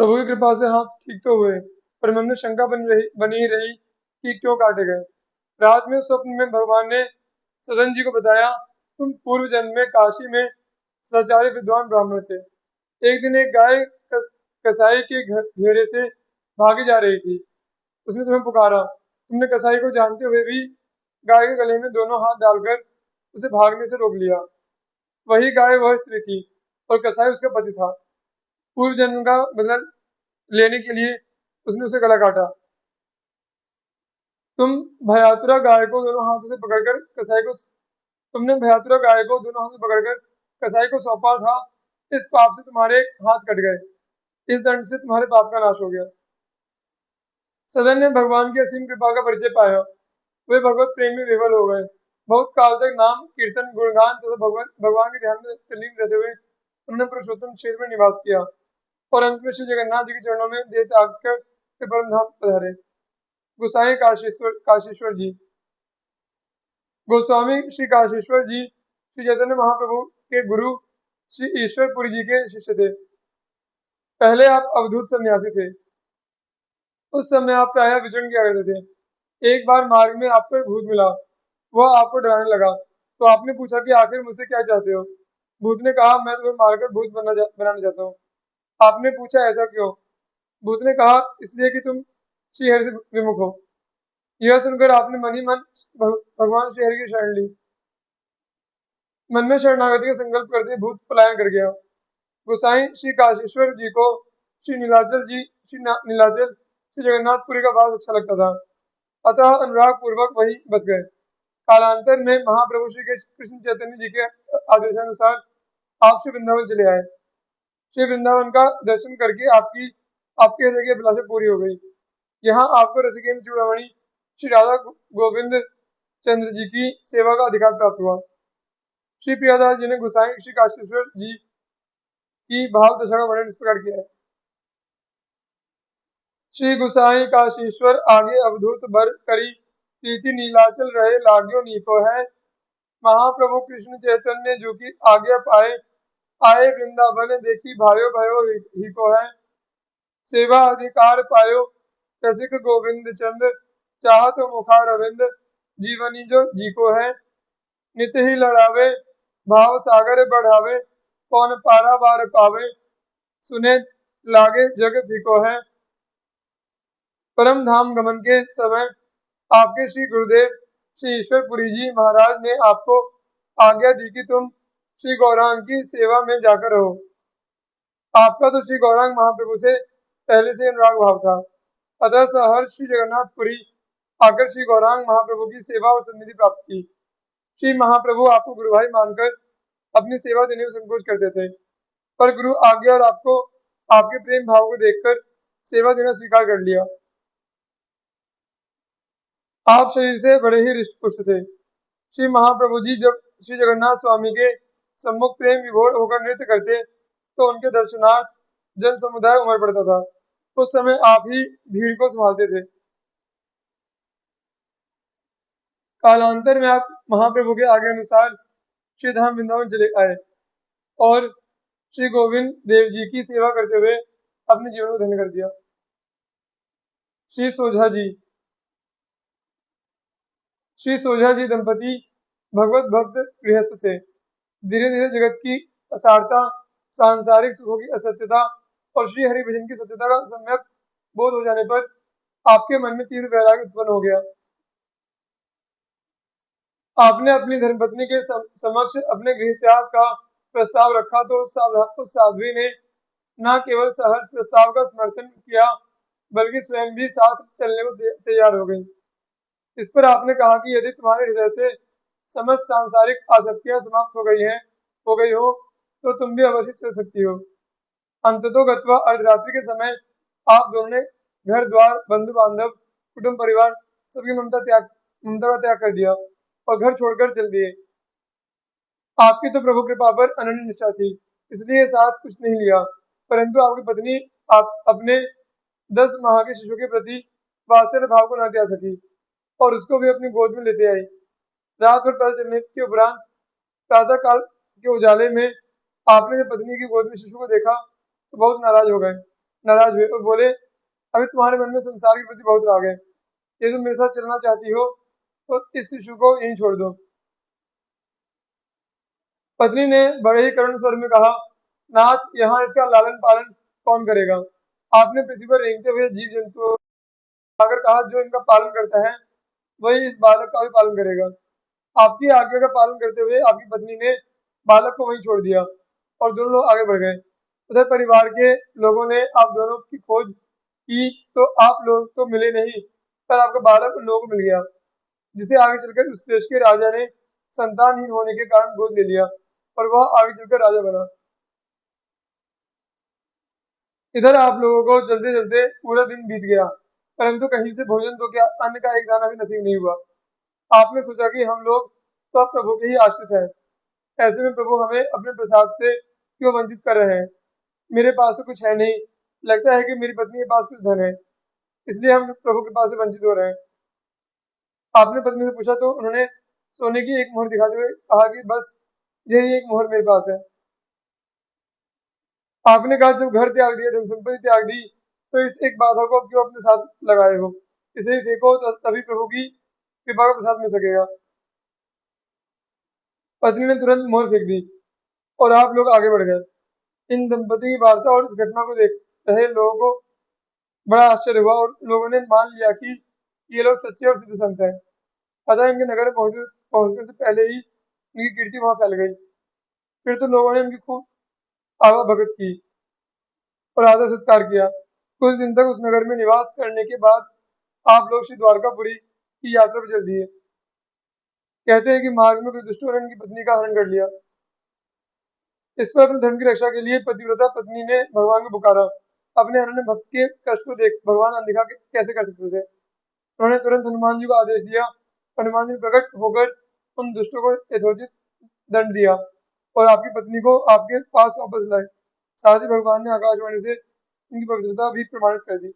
प्रभु की कृपा से हाथ ठीक तो हुए, पर मन में शंका बनी ही रही कि क्यों काटे गए। रात में स्वप्न में भगवान ने सदन जी को बताया, तुम पूर्व जन्म में काशी में सदाचारी विद्वान ब्राह्मण थे। एक दिन एक गाय कसाई के घेरे से भागी जा रही थी। उसने तुम्हें पुकारा। तुमने कसाई को जानते हुए भी गाय के गले में दोनों हाथ डालकर उसे भागने से रोक लिया। वही गाय वह स्त्री थी और कसाई उसका पति था। पूर्व जन्म का बदला लेने के लिए उसने उसे गला काटा। तुम भयातुरा गाय को दोनों हाथों से पकड़कर कसाई को तुमने भयातुरा गाय को दोनों हाथों से पकड़कर कसाई को सौंपा था। इस पाप से तुम्हारे हाथ कट गए। इस दंड से तुम्हारे पाप का नाश हो गया। सदन ने भगवान की असीम कृपा का परिचय पाया। वे भगवत प्रेम में विवल हो गए। बहुत काल तक नाम कीर्तन गुणगान तथा भगवान के ध्यान में तल्लीन रहते हुए उन्होंने पुरुषोत्तम क्षेत्र में निवास किया और अंत में श्री जगन्नाथ जी के चरणों में देह त्याग कर के परम धाम पधारे। गोसाई काशीश्वर जी। गोस्वामी श्री काशीश्वर जी श्री चैतन्य महाप्रभु के गुरु श्री ईश्वरपुरी जी के शिष्य थे। पहले आप अवधूत सन्यासी थे। उस समय आप प्रायः विचरण किया करते थे। एक बार मार्ग में आपको एक भूत मिला। वह आपको डराने लगा, तो आपने पूछा कि आखिर मुझसे क्या चाहते हो। भूत ने कहा, मैं तुम्हें मारकर भूत बनाना चाहता हूँ। आपने पूछा, ऐसा क्यों। भूत ने कहा, इसलिए कि तुम श्रीहरि से विमुख हो। यह सुनकर आपने मन ही मन भगवान श्रीहरि की शरण ली। मन में शरणागति का संकल्प करते भूत पलायन कर गया। गोसाई श्री काशीश्वर जी को नीलाचल श्री जगन्नाथपुरी का वास अच्छा लगता था, अतः अनुराग पूर्वक वही बस गए। कालांतर में महाप्रभु श्री कृष्ण चैतन्य जी के आदेशानुसार आप श्री वृंदावन चले आए। श्री वृंदावन का दर्शन करके आपके हृदय की अभिलाषा पूरी हो गई। यहाँ आपको रसिकेंद्र चूड़ामणि श्री राधा गोविंद चंद्र जी की सेवा का अधिकार प्राप्त हुआ। श्री प्रियादास जी ने गोसाई श्री काशीश्वर जी की भाव दशा का वर्णन इस प्रकार किया है। श्री गोसाई काशीश्वर आगे अवधूत बर करी, प्रीति नीलाचल रहे लाग्यो नीको है। महाप्रभु कृष्ण चैतन्य जो की आज्ञा पाए, आए वृंदावन देखी भायो भयो ही को है। सेवा अधिकार पायो रसिक गोविंद चंद, चाहत मुखार अरविंद जीवनी जो जी को है। नित ही लड़ावे भाव सागर बढ़ावे, कौन पारावार पावे, सुने लागे जग फीको है। परम धाम गमन के समय आपके श्री गुरुदेव श्री ईश्वरपुरी जी महाराज ने आपको आज्ञा दी कि तुम श्री गौरांग की सेवा में जाकर रहो। आपका तो श्री गौरांग महाप्रभु से पहले से अनुराग भाव था, अतः सहर्ष श्री जगन्नाथपुरी आकर श्री गौरांग महाप्रभु की सेवा और सन्निधि प्राप्त की। श्री महाप्रभु आपको गुरु भाई मानकर अपनी सेवा देने में संकोच करते थे, पर गुरु आज्ञा और आपको आपके प्रेम भाव को देखकर सेवा देना स्वीकार कर लिया। आप शरीर से बड़े ही हृष्ट पुष्ट थे। श्री महाप्रभु जी जब श्री जगन्नाथ स्वामी के सम्मुख प्रेम विभोर होकर नृत्य करते तो उनके दर्शनार्थ जन समुदाय उमड़ पड़ता था। उस समय आप ही भीड़ को संभालते थे। कालांतर में आप महाप्रभु के आगे अनुसार श्री धाम वृंदावन चले आए और श्री गोविंद देव जी की सेवा करते हुए अपने जीवन को धन्य कर दिया। श्री सोझा जी दंपति भगवत भक्त गृहस्थ थे। धीरे धीरे जगत की असारता, सांसारिक सुखों की असत्यता और श्री हरि भजन की सत्यता का सम्यक बोध हो जाने पर आपके मन में तीव्र वैराग्य उत्पन्न हो गया। आपने अपनी धर्मपत्नी के समक्ष अपने गृह त्याग का प्रस्ताव रखा तो उस साध्वी ने न केवल सहर्ष प्रस्ताव का समर्थन किया, बल्कि स्वयं भी साथ चलने को तैयार हो गई। इस पर आपने कहा कि यदि तुम्हारे हृदय से समस्त सांसारिक आसक्तियां समाप्त हो गई हो तो तुम भी अवश्य चल सकती हो। अंततोगत्वा अर्धरात्रि के समय आप दोनों ने घर द्वार, बंधु बांधव, कुटुंब परिवार सबकी ममता का त्याग कर दिया और घर छोड़कर चल दिए। आपकी तो प्रभु कृपा पर अनन्य निष्ठा थी, इसलिए साथ कुछ नहीं लिया, परंतु आपकी पत्नी आप अपने 10 माह के शिशु के प्रति वात्सल्य भाव को न त्याग सकी और उसको भी अपनी गोद में लेते आई। रात भर पहल चलने के उपरांत प्रातः काल के उजाले में आपने जब पत्नी की गोद में शिशु को देखा तो बहुत नाराज हो गए। नाराज हुए और बोले, अभी तुम्हारे मन में संसार के प्रति बहुत राग है। यदि तुम मेरे साथ चलना चाहती हो तो इस शिशु को यहीं छोड़ दो। पत्नी ने बड़े ही करुण स्वर में कहा, नाथ, यहाँ इसका लालन पालन कौन करेगा? आपने पृथ्वी पर रेंगते हुए जीव जंतुओं आकर कहा, जो इनका पालन करता है वही इस बालक का भी पालन करेगा। आपकी आज्ञा का पालन करते हुए आपकी पत्नी ने बालक को वहीं छोड़ दिया और दोनों लोग आगे बढ़ गए। उधर परिवार के लोगों ने आप दोनों की खोज की तो आप लोग तो मिले नहीं, पर आपका बालक उन लोगों को मिल गया, जिसे आगे चलकर उस देश के राजा ने संतानहीन होने के कारण गोद ले लिया और वह आगे चलकर राजा बना। इधर आप लोगों को चलते चलते पूरा दिन बीत गया, परंतु कहीं से भोजन तो क्या अन्न का एक दाना भी नसीब नहीं हुआ। आपने सोचा कि हम लोग तो अब प्रभु के ही आश्रित हैं, ऐसे में प्रभु हमें अपने प्रसाद से क्यों वंचित कर रहे हैं? मेरे पास तो कुछ है नहीं, लगता है कि मेरी पत्नी के पास कुछ धन है, इसलिए हम प्रभु के पास से वंचित हो रहे हैं। आपने पत्नी से पूछा तो उन्होंने सोने की एक मोहर दिखाते हुए कहा कि बस यही एक मोहर मेरे पास है। आपने कहा, जब घर त्याग दिया, धन संपत्ति त्याग दी, तो इस एक बाधा को क्यों अपने साथ लगाए हो? इसे ही फेंको, तभी प्रभु की कृपा का प्रसाद मिल सकेगा। पत्नी ने तुरंत मोहर फेंक दी और आप लोग आगे बढ़ गए। इन दंपति की वार्ता और इस घटना को देख रहे लोगों को बड़ा आश्चर्य हुआ और लोगों ने मान लिया कि ये लोग सच्चे और सिद्ध संत हैं। अतः इनके नगर में पहुंचने से पहले ही इनकी कीर्ति वहां फैल गई। फिर तो लोगों ने इनकी खूब आवा भगत की और आदर सत्कार किया। कुछ दिन तक उस नगर में निवास करने के बाद आप लोग श्री द्वारकापुरी की यात्रा पर चल दिए। कहते हैं कि मार्ग में कुछ दुष्टों ने उनकी पत्नी का हरण कर लिया। इस पर अपने धर्म की रक्षा के लिए पतिव्रता पत्नी ने भगवान को पुकारा। अपने अनन्य भक्त के कष्ट को देख भगवान अनदेखा कैसे कर सकते थे? उन्होंने तुरंत हनुमान जी को आदेश दिया। हनुमान जी ने प्रकट होकर उन दुष्टों को यथोचित दंड दिया और आपकी पत्नी को आपके पास वापस लाए। साथ ही भगवान ने आकाशवाणी से उनकी पवित्रता भी प्रमाणित कर दी।